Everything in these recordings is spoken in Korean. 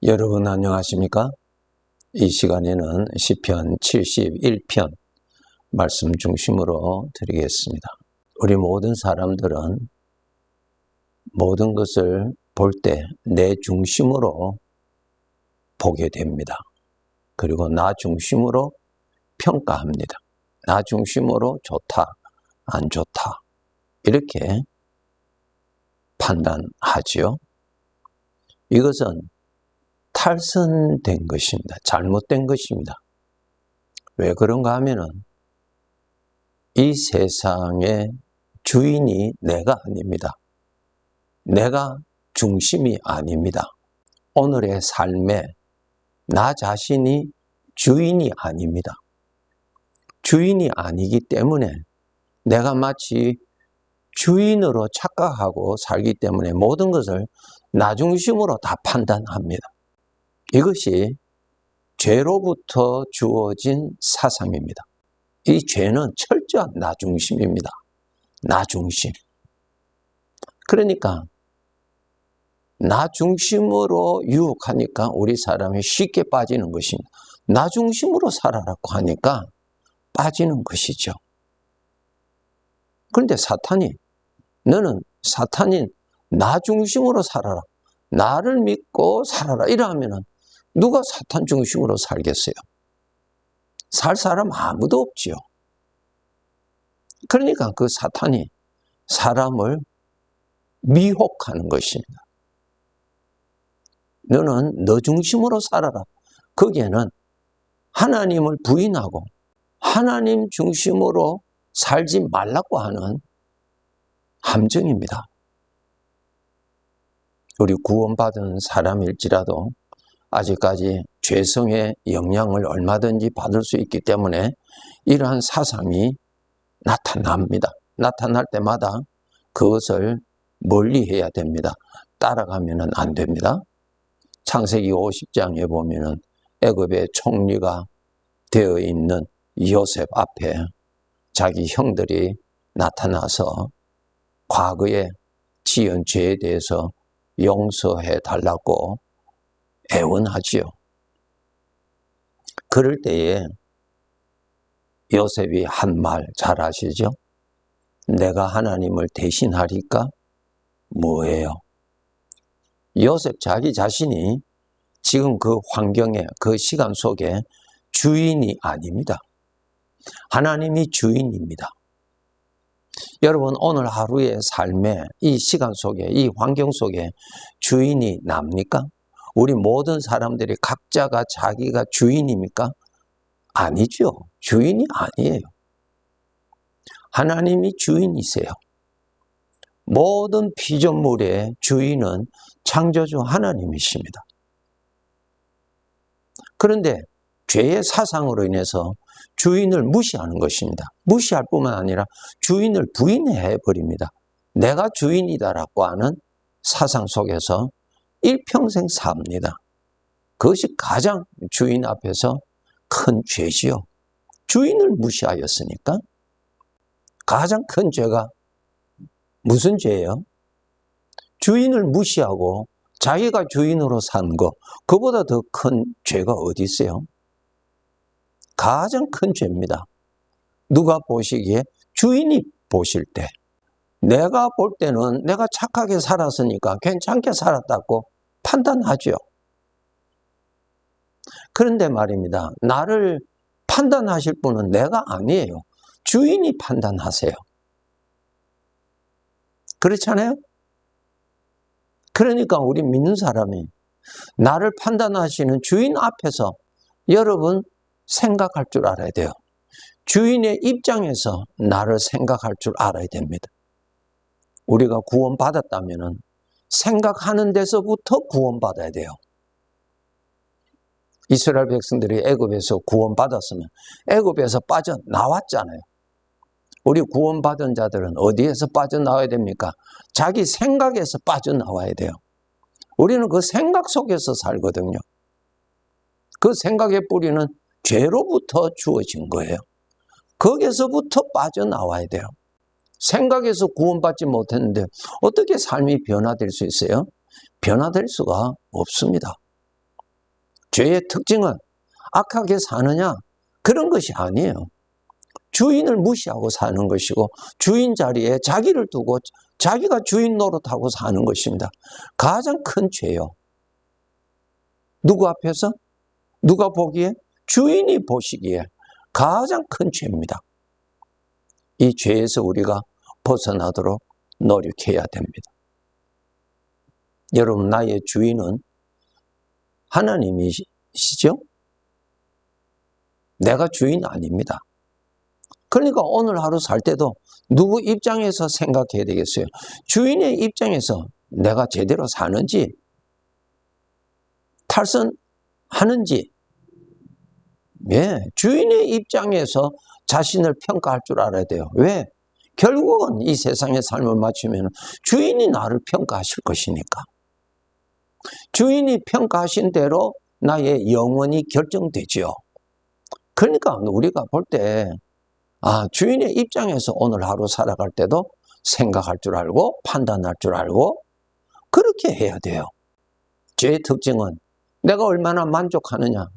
여러분 안녕하십니까? 이 시간에는 시편 71편 말씀 중심으로 드리겠습니다. 우리 모든 사람들은 모든 것을 볼 때 내 중심으로 보게 됩니다. 그리고 나 중심으로 평가합니다. 나 중심으로 좋다, 안 좋다 이렇게 판단하지요. 이것은 탈선된 것입니다. 잘못된 것입니다. 왜 그런가 하면은 이 세상의 주인이 내가 아닙니다. 내가 중심이 아닙니다. 오늘의 삶에 나 자신이 주인이 아닙니다. 주인이 아니기 때문에 내가 마치 주인으로 착각하고 살기 때문에 모든 것을 나 중심으로 다 판단합니다. 이것이 죄로부터 주어진 사상입니다. 이 죄는 철저한 나 중심입니다. 나 중심. 그러니까 나 중심으로 유혹하니까 우리 사람이 쉽게 빠지는 것입니다. 나 중심으로 살아라고 하니까 빠지는 것이죠. 그런데 너는 사탄인 나 중심으로 살아라. 나를 믿고 살아라. 이러면은 누가 사탄 중심으로 살겠어요? 살 사람 아무도 없지요. 그러니까 그 사탄이 사람을 미혹하는 것입니다. 너는 너 중심으로 살아라. 거기에는 하나님을 부인하고 하나님 중심으로 살지 말라고 하는 함정입니다. 우리 구원받은 사람일지라도 아직까지 죄성의 영향을 얼마든지 받을 수 있기 때문에 이러한 사상이 나타납니다. 나타날 때마다 그것을 멀리해야 됩니다. 따라가면 안 됩니다. 창세기 50장에 보면 애굽의 총리가 되어 있는 요셉 앞에 자기 형들이 나타나서 과거에 지은 죄에 대해서 용서해 달라고 애원하지요. 그럴 때에 요셉이 한 말 잘 아시죠? 내가 하나님을 대신하리까? 뭐예요? 요셉 자기 자신이 지금 그 환경에 그 시간 속에 주인이 아닙니다. 하나님이 주인입니다. 여러분 오늘 하루의 삶에 이 시간 속에 이 환경 속에 주인이 납니까? 우리 모든 사람들이 각자가 자기가 주인입니까? 아니죠. 주인이 아니에요. 하나님이 주인이세요. 모든 피조물의 주인은 창조주 하나님이십니다. 그런데 죄의 사상으로 인해서 주인을 무시하는 것입니다. 무시할 뿐만 아니라 주인을 부인해 버립니다. 내가 주인이다라고 하는 사상 속에서 일평생 삽니다. 그것이 가장 주인 앞에서 큰 죄지요. 주인을 무시하였으니까 가장 큰 죄가 무슨 죄예요? 주인을 무시하고 자기가 주인으로 산 거, 그보다 더 큰 죄가 어디 있어요? 가장 큰 죄입니다. 누가 보시기에 주인이 보실 때 내가 볼 때는 내가 착하게 살았으니까 괜찮게 살았다고 판단하죠. 그런데 말입니다. 나를 판단하실 분은 내가 아니에요. 주인이 판단하세요. 그렇잖아요? 그러니까 우리 믿는 사람이 나를 판단하시는 주인 앞에서 여러분 생각할 줄 알아야 돼요. 주인의 입장에서 나를 생각할 줄 알아야 됩니다. 우리가 구원받았다면 생각하는 데서부터 구원받아야 돼요. 이스라엘 백성들이 애굽에서 구원받았으면 애굽에서 빠져나왔잖아요. 우리 구원받은 자들은 어디에서 빠져나와야 됩니까? 자기 생각에서 빠져나와야 돼요. 우리는 그 생각 속에서 살거든요. 그 생각의 뿌리는 죄로부터 주어진 거예요. 거기에서부터 빠져나와야 돼요. 생각에서 구원받지 못했는데 어떻게 삶이 변화될 수 있어요? 변화될 수가 없습니다. 죄의 특징은 악하게 사느냐? 그런 것이 아니에요. 주인을 무시하고 사는 것이고 주인 자리에 자기를 두고 자기가 주인 노릇하고 사는 것입니다. 가장 큰 죄요. 누구 앞에서? 누가 보기에? 주인이 보시기에 가장 큰 죄입니다. 이 죄에서 우리가 벗어나도록 노력해야 됩니다. 여러분, 나의 주인은 하나님이시죠? 내가 주인 아닙니다. 그러니까 오늘 하루 살 때도 누구 입장에서 생각해야 되겠어요? 주인의 입장에서 내가 제대로 사는지, 탈선하는지, 주인의 입장에서 자신을 평가할 줄 알아야 돼요. 왜? 결국은 이 세상의 삶을 마치면 주인이 나를 평가하실 것이니까. 주인이 평가하신 대로 나의 영혼이 결정되지요. 그러니까 우리가 볼 때 주인의 입장에서 오늘 하루 살아갈 때도 생각할 줄 알고 판단할 줄 알고 그렇게 해야 돼요. 죄의 특징은 내가 얼마나 만족하느냐,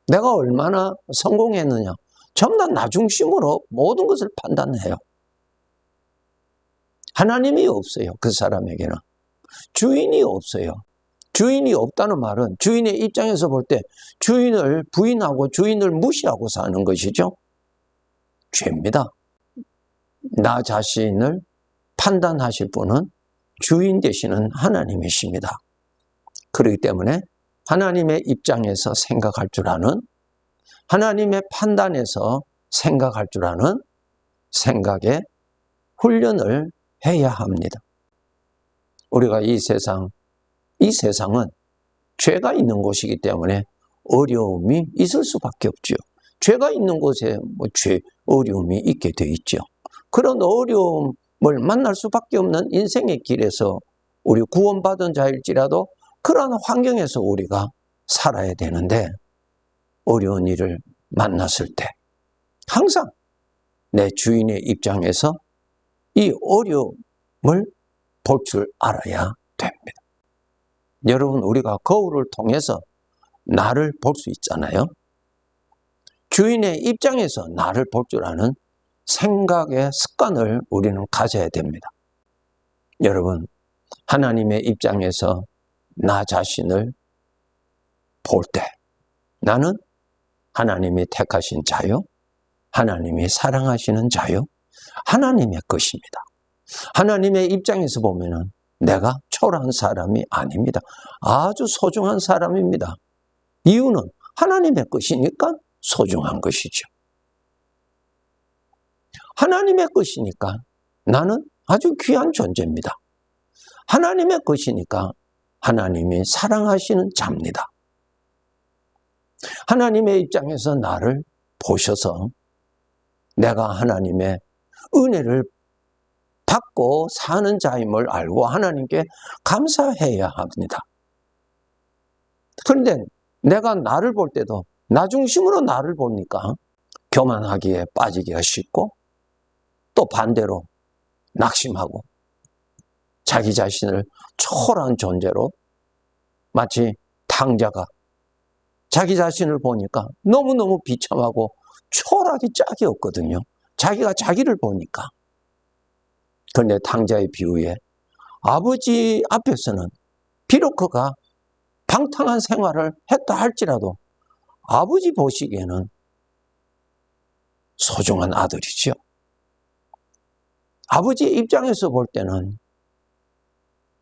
내가 얼마나 성공했느냐, 전부 다 나 중심으로 모든 것을 판단해요. 하나님이 없어요. 그 사람에게는. 주인이 없어요. 주인이 없다는 말은 주인의 입장에서 볼 때 주인을 부인하고 주인을 무시하고 사는 것이죠. 죄입니다. 나 자신을 판단하실 분은 주인 되시는 하나님이십니다. 그렇기 때문에 하나님의 입장에서 생각할 줄 아는, 하나님의 판단에서 생각할 줄 아는 생각의 훈련을 해야 합니다. 우리가 이 세상은 죄가 있는 곳이기 때문에 어려움이 있을 수밖에 없죠. 죄가 있는 곳에 어려움이 있게 돼 있죠. 그런 어려움을 만날 수밖에 없는 인생의 길에서 우리 구원받은 자일지라도 그런 환경에서 우리가 살아야 되는데 어려운 일을 만났을 때 항상 내 주인의 입장에서 이 어려움을 볼 줄 알아야 됩니다. 여러분, 우리가 거울을 통해서 나를 볼 수 있잖아요. 주인의 입장에서 나를 볼 줄 아는 생각의 습관을 우리는 가져야 됩니다. 여러분, 하나님의 입장에서 나 자신을 볼 때 나는 하나님이 택하신 자요, 하나님이 사랑하시는 자요, 하나님의 것입니다. 하나님의 입장에서 보면은 내가 초라한 사람이 아닙니다. 아주 소중한 사람입니다. 이유는 하나님의 것이니까 소중한 것이죠. 하나님의 것이니까 나는 아주 귀한 존재입니다. 하나님의 것이니까 하나님이 사랑하시는 자입니다. 하나님의 입장에서 나를 보셔서 내가 하나님의 은혜를 받고 사는 자임을 알고 하나님께 감사해야 합니다. 그런데 내가 나를 볼 때도 나 중심으로 나를 보니까 교만하기에 빠지기가 쉽고 또 반대로 낙심하고 자기 자신을 초라한 존재로 마치 탕자가 자기 자신을 보니까 너무너무 비참하고 초라하기 짝이 없거든요. 자기가 자기를 보니까. 그런데 탕자의 비유에 아버지 앞에서는 비록 그가 방탕한 생활을 했다 할지라도 아버지 보시기에는 소중한 아들이죠. 아버지 입장에서 볼 때는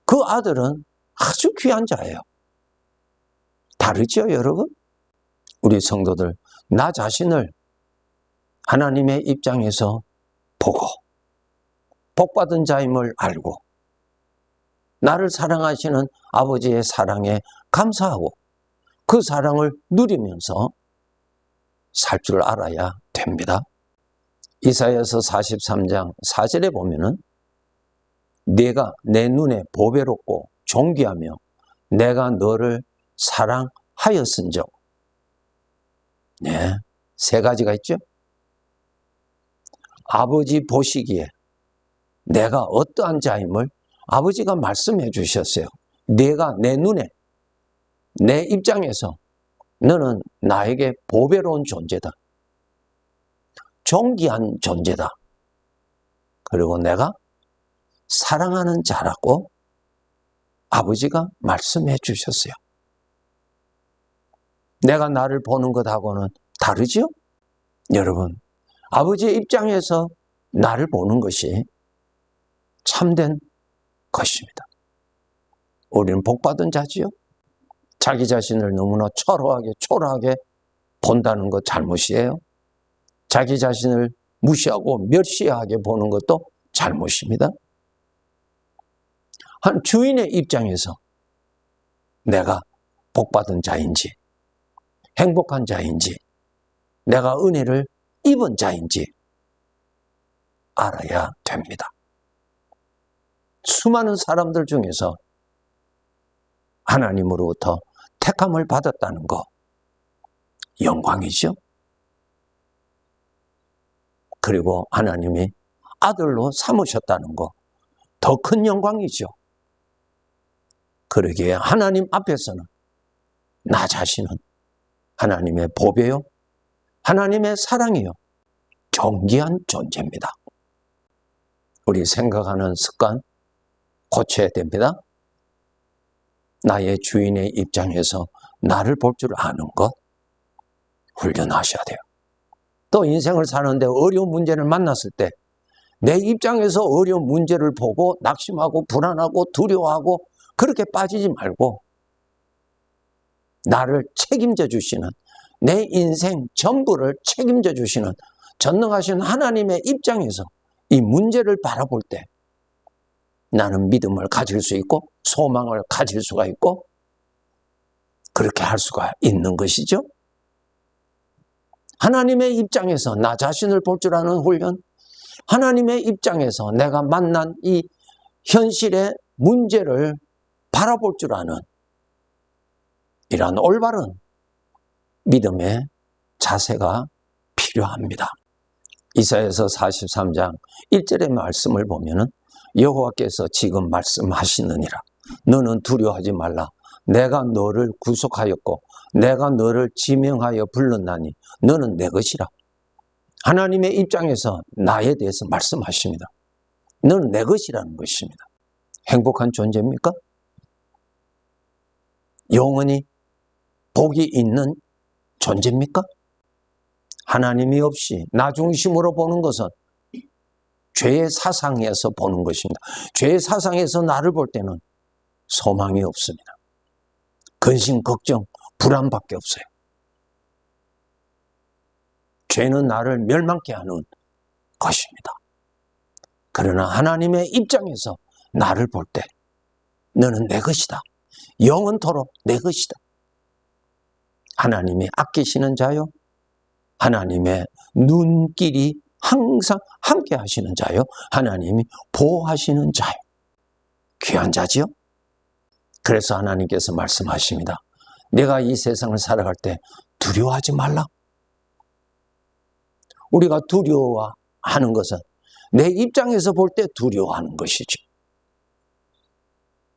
그 아들은 아주 귀한 자예요. 다르죠, 여러분? 우리 성도들, 나 자신을 하나님의 입장에서 보고 복받은 자임을 알고 나를 사랑하시는 아버지의 사랑에 감사하고 그 사랑을 누리면서 살 줄 알아야 됩니다. 이사야서 43장 4절에 보면은 네가 내 눈에 보배롭고 존귀하며 내가 너를 사랑하였은즉 네, 세 가지가 있죠. 아버지 보시기에 내가 어떠한 자임을 아버지가 말씀해 주셨어요. 내가 내 눈에, 내 입장에서 너는 나에게 보배로운 존재다. 존귀한 존재다. 그리고 내가 사랑하는 자라고 아버지가 말씀해 주셨어요. 내가 나를 보는 것하고는 다르죠? 여러분, 아버지의 입장에서 나를 보는 것이 참된 것입니다. 우리는 복받은 자지요? 자기 자신을 너무나 초라하게 본다는 것 잘못이에요. 자기 자신을 무시하고 멸시하게 보는 것도 잘못입니다. 한 주인의 입장에서 내가 복받은 자인지, 행복한 자인지, 내가 은혜를 입은 자인지 알아야 됩니다. 수많은 사람들 중에서 하나님으로부터 택함을 받았다는 거 영광이죠. 그리고 하나님이 아들로 삼으셨다는 거 더 큰 영광이죠. 그러기에 하나님 앞에서는 나 자신은 하나님의 보배요, 하나님의 사랑이요, 존귀한 존재입니다. 우리 생각하는 습관 고쳐야 됩니다. 나의 주인의 입장에서 나를 볼 줄 아는 것 훈련하셔야 돼요. 또 인생을 사는데 어려운 문제를 만났을 때 내 입장에서 어려운 문제를 보고 낙심하고 불안하고 두려워하고 그렇게 빠지지 말고 나를 책임져 주시는, 내 인생 전부를 책임져 주시는 전능하신 하나님의 입장에서 이 문제를 바라볼 때 나는 믿음을 가질 수 있고 소망을 가질 수가 있고 그렇게 할 수가 있는 것이죠. 하나님의 입장에서 나 자신을 볼 줄 아는 훈련, 하나님의 입장에서 내가 만난 이 현실의 문제를 바라볼 줄 아는 이러한 올바른 믿음의 자세가 필요합니다. 이사야서 43장 1절의 말씀을 보면은 여호와께서 지금 말씀하시느니라. 너는 두려워하지 말라. 내가 너를 구속하였고 내가 너를 지명하여 불렀나니 너는 내 것이라. 하나님의 입장에서 나에 대해서 말씀하십니다. 너는 내 것이라는 것입니다. 행복한 존재입니까? 영원히 복이 있는 존재입니까? 하나님이 없이 나 중심으로 보는 것은 죄의 사상에서 보는 것입니다. 죄의 사상에서 나를 볼 때는 소망이 없습니다. 근심, 걱정, 불안밖에 없어요. 죄는 나를 멸망케 하는 것입니다. 그러나 하나님의 입장에서 나를 볼 때 너는 내 것이다. 영원토록 내 것이다. 하나님이 아끼시는 자요. 하나님의 눈길이 항상 함께 하시는 자요. 하나님이 보호하시는 자요. 귀한 자지요. 그래서 하나님께서 말씀하십니다. 내가 이 세상을 살아갈 때 두려워하지 말라. 우리가 두려워하는 것은 내 입장에서 볼 때 두려워하는 것이죠.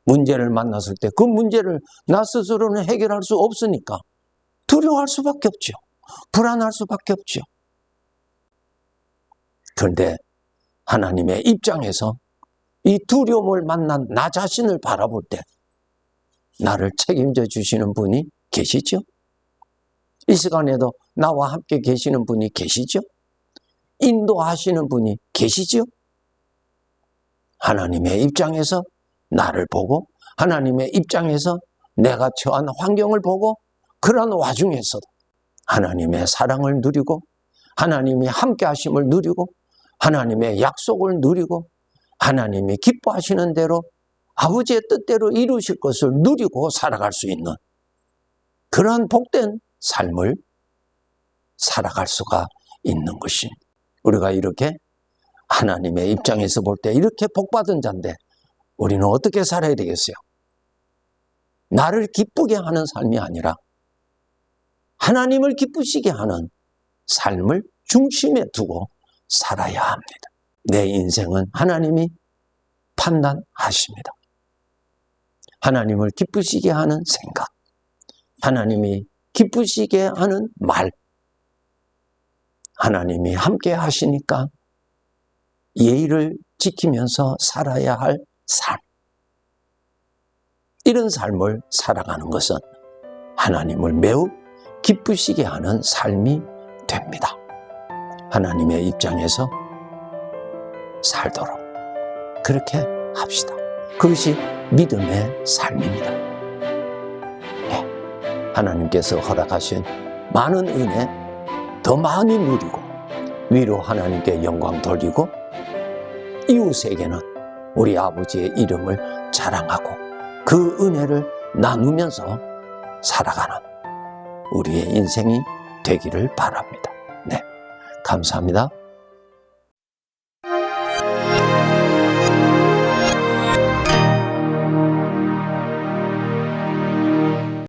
문제를 만났을 때 그 문제를 나 스스로는 해결할 수 없으니까 두려워할 수밖에 없죠. 불안할 수밖에 없죠. 그런데 하나님의 입장에서 이 두려움을 만난 나 자신을 바라볼 때 나를 책임져 주시는 분이 계시죠? 이 시간에도 나와 함께 계시는 분이 계시죠? 인도하시는 분이 계시죠? 하나님의 입장에서 나를 보고 하나님의 입장에서 내가 처한 환경을 보고 그런 와중에서도 하나님의 사랑을 누리고 하나님이 함께 하심을 누리고 하나님의 약속을 누리고 하나님이 기뻐하시는 대로 아버지의 뜻대로 이루실 것을 누리고 살아갈 수 있는 그러한 복된 삶을 살아갈 수가 있는 것입니다. 우리가 이렇게 하나님의 입장에서 볼 때 이렇게 복받은 자인데 우리는 어떻게 살아야 되겠어요? 나를 기쁘게 하는 삶이 아니라 하나님을 기쁘시게 하는 삶을 중심에 두고 살아야 합니다. 내 인생은 하나님이 판단하십니다. 하나님을 기쁘시게 하는 생각, 하나님이 기쁘시게 하는 말, 하나님이 함께 하시니까 예의를 지키면서 살아야 할 삶, 이런 삶을 살아가는 것은 하나님을 매우 기쁘시게 하는 삶이 됩니다. 하나님의 입장에서 살도록 그렇게 합시다. 그것이 믿음의 삶입니다. 네. 하나님께서 허락하신 많은 은혜 더 많이 누리고 위로 하나님께 영광 돌리고 이웃에게는 우리 아버지의 이름을 자랑하고 그 은혜를 나누면서 살아가는 우리의 인생이 되기를 바랍니다. 네, 감사합니다.